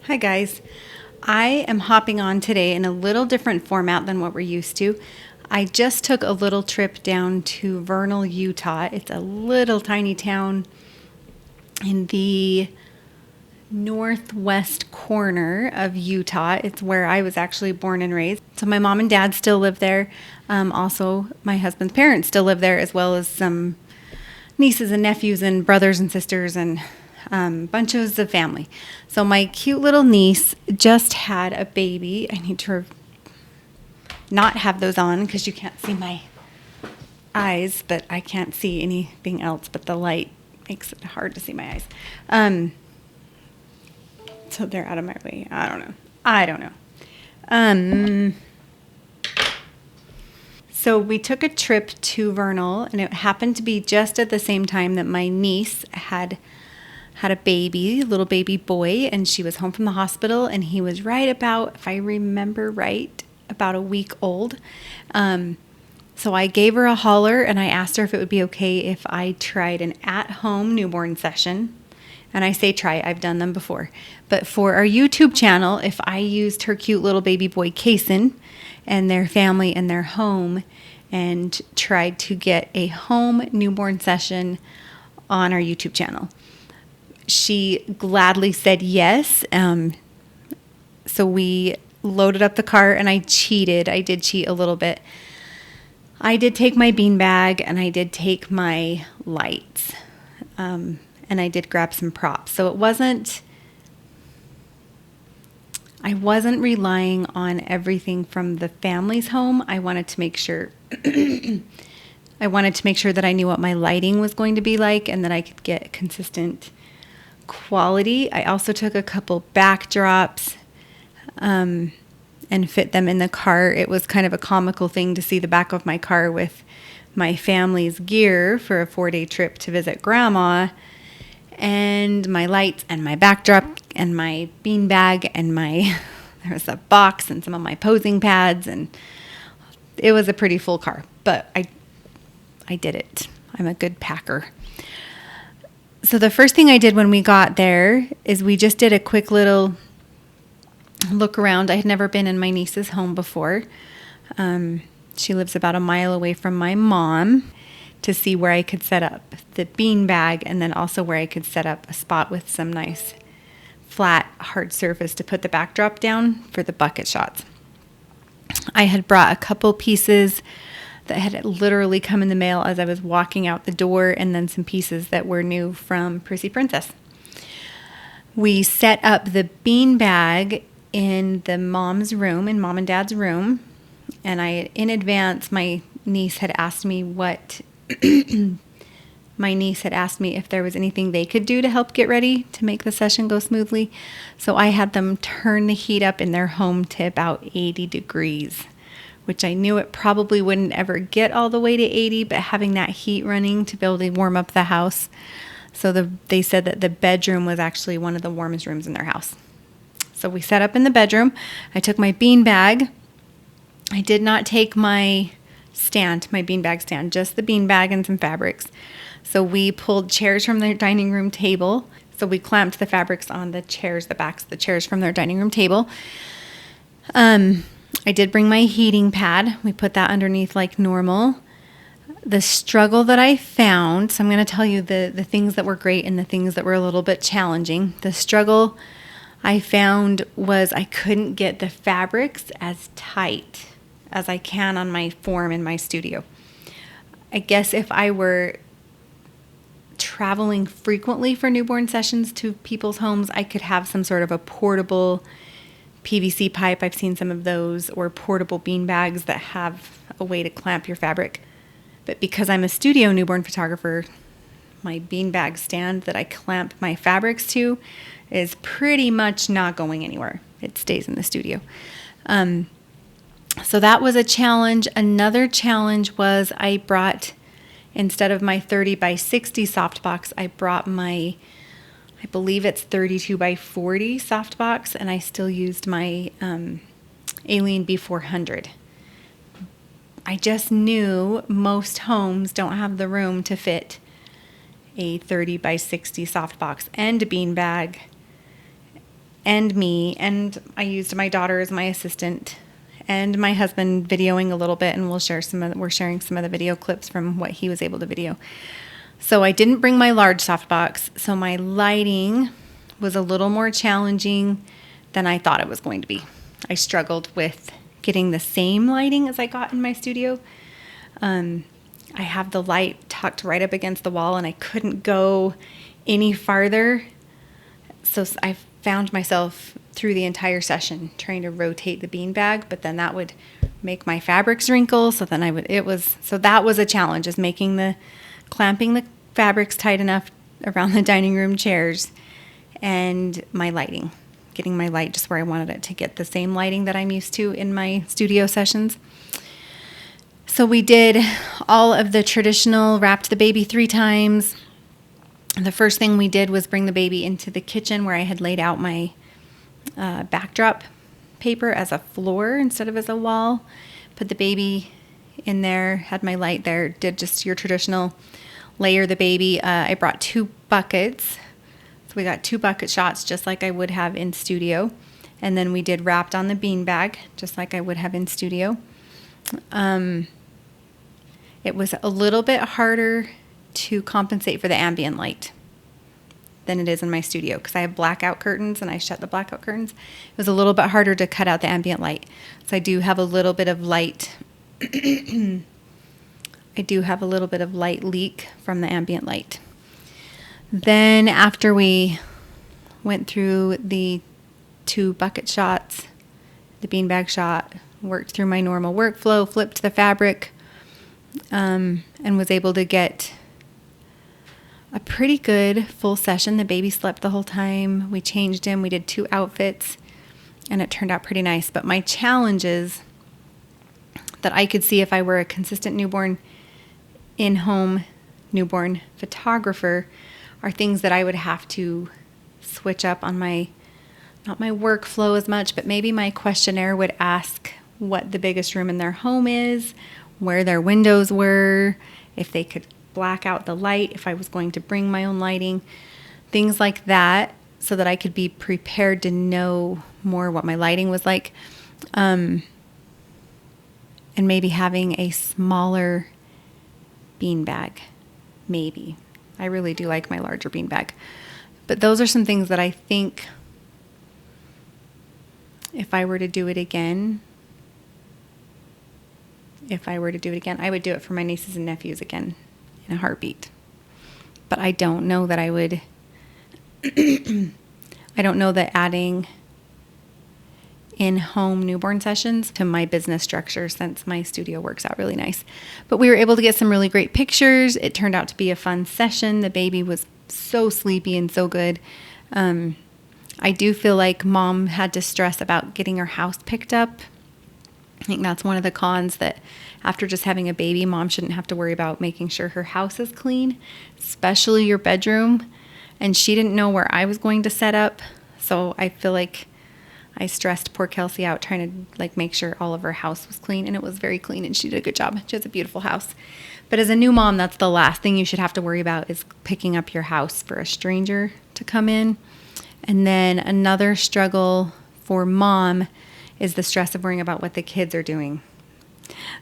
Hi guys. I am hopping on today in a little different format than what we're used to. I just took a little trip down to Vernal, Utah. It's a little tiny town in the northwest corner of Utah. It's where I was actually born and raised. So my mom and dad still live there. Also, my husband's parents still live there, as well as some nieces and nephews and brothers and sisters and bunches of family. So my cute little niece just had a baby. I need to not have those on because you can't see my eyes, but I can't see anything else, but the light makes it hard to see my eyes. So they're out of my way. I don't know. So we took a trip to Vernal, and it happened to be just at the same time that my niece had a baby, little baby boy, and she was home from the hospital, and he was right about, if I remember right, about a week old. So I gave her a holler, and I asked her if it would be okay if I tried an at-home newborn session. And I say try, I've done them before. But for our YouTube channel, if I used her cute little baby boy, Cason, and their family and their home, and tried to get a home newborn session on our YouTube channel. She gladly said yes. So we loaded up the car, and I cheated. I did cheat a little bit. I did take my beanbag, and I did take my lights. And I did grab some props. So I wasn't relying on everything from the family's home. I wanted to make sure that I knew what my lighting was going to be like and that I could get consistent quality. I also took a couple backdrops and fit them in the car. It was kind of a comical thing to see the back of my car with my family's gear for a 4-day trip to visit grandma, and my lights and my backdrop and my beanbag and there was a box and some of my posing pads, and it was a pretty full car, but I did it. I'm a good packer. So the first thing I did when we got there is we just did a quick little look around. I had never been in my niece's home before. She lives about a mile away from my mom, to see where I could set up the beanbag, and then also where I could set up a spot with some nice flat hard surface to put the backdrop down for the bucket shots. I had brought a couple pieces that had literally come in the mail as I was walking out the door, and then some pieces that were new from Prissy Princess. We set up the beanbag in the mom's room, in mom and dad's room, and in advance, my niece had asked me if there was anything they could do to help get ready to make the session go smoothly. So I had them turn the heat up in their home to about 80 degrees, which I knew it probably wouldn't ever get all the way to 80, but having that heat running to be able to warm up the house. So they said that the bedroom was actually one of the warmest rooms in their house. So we set up in the bedroom. I took my beanbag. I did not take my beanbag stand, just the beanbag and some fabrics. So we pulled chairs from their dining room table. So we clamped the fabrics on the chairs, the backs of the chairs from their dining room table. I did bring my heating pad. We put that underneath like normal. The struggle that I found, so I'm going to tell you the things that were great and the things that were a little bit challenging. The struggle I found was I couldn't get the fabrics as tight as I can on my form in my studio. I guess if I were traveling frequently for newborn sessions to people's homes, I could have some sort of a portable PVC pipe. I've seen some of those, or portable bean bags that have a way to clamp your fabric. But because I'm a studio newborn photographer, my beanbag stand that I clamp my fabrics to is pretty much not going anywhere. It stays in the studio. So that was a challenge. Another challenge was I brought, instead of my 30 by 60 softbox, I brought I believe it's 32 by 40 softbox, and I still used my Alien B400. I just knew most homes don't have the room to fit a 30 by 60 softbox and a beanbag and me, and I used my daughter as my assistant and my husband videoing a little bit, and we're sharing some of the video clips from what he was able to video. So I didn't bring my large softbox, so my lighting was a little more challenging than I thought it was going to be. I struggled with getting the same lighting as I got in my studio. I have the light tucked right up against the wall, and I couldn't go any farther. So I found myself through the entire session trying to rotate the beanbag, but then that would make my fabrics wrinkle. So then that was a challenge, is clamping the fabrics tight enough around the dining room chairs, and my lighting, getting my light just where I wanted it to get the same lighting that I'm used to in my studio sessions. So we did all of the traditional, wrapped the baby 3 times. The first thing we did was bring the baby into the kitchen where I had laid out my backdrop paper as a floor instead of as a wall. Put the baby in there, had my light there, did just your traditional layer the baby. I brought 2 buckets. So we got 2 bucket shots just like I would have in studio. And then we did wrapped on the beanbag just like I would have in studio. It was a little bit harder to compensate for the ambient light than it is in my studio because I have blackout curtains and I shut the blackout curtains. It was a little bit harder to cut out the ambient light. So I do have a little bit of light. I do have a little bit of light leak from the ambient light. Then after we went through the 2 bucket shots, the beanbag shot, worked through my normal workflow, flipped the fabric, and was able to get a pretty good full session. The baby slept the whole time. We changed him. We did 2 outfits, and it turned out pretty nice. But my challenges that I could see if I were a consistent newborn in-home newborn photographer are things that I would have to switch up on not my workflow as much, but maybe my questionnaire would ask what the biggest room in their home is, where their windows were, if they could black out the light, if I was going to bring my own lighting, things like that, so that I could be prepared to know more what my lighting was like. And maybe having a smaller beanbag, maybe. I really do like my larger beanbag. But those are some things that I think if I were to do it again, I would do it for my nieces and nephews again in a heartbeat. But I don't know that I would, I don't know that adding in-home newborn sessions to my business structure, since my studio works out really nice. But we were able to get some really great pictures. It turned out to be a fun session. The baby was so sleepy and so good. I do feel like mom had to stress about getting her house picked up. I think that's one of the cons, that after just having a baby, mom shouldn't have to worry about making sure her house is clean, especially your bedroom. And she didn't know where I was going to set up. So I feel like I stressed poor Kelsey out trying to make sure all of her house was clean, and it was very clean, and she did a good job. She has a beautiful house. But as a new mom, that's the last thing you should have to worry about, is picking up your house for a stranger to come in. And then another struggle for mom is the stress of worrying about what the kids are doing.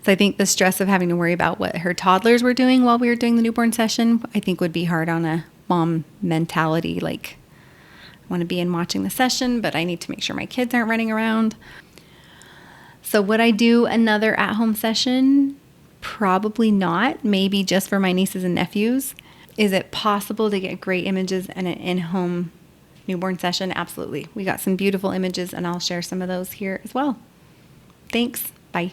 So I think the stress of having to worry about what her toddlers were doing while we were doing the newborn session, I think would be hard on a mom mentality. Like, I want to be in watching the session, but I need to make sure my kids aren't running around. So would I do another at-home session? Probably not. Maybe just for my nieces and nephews. Is it possible to get great images in an in-home newborn session? Absolutely. We got some beautiful images, and I'll share some of those here as well. Thanks. Bye.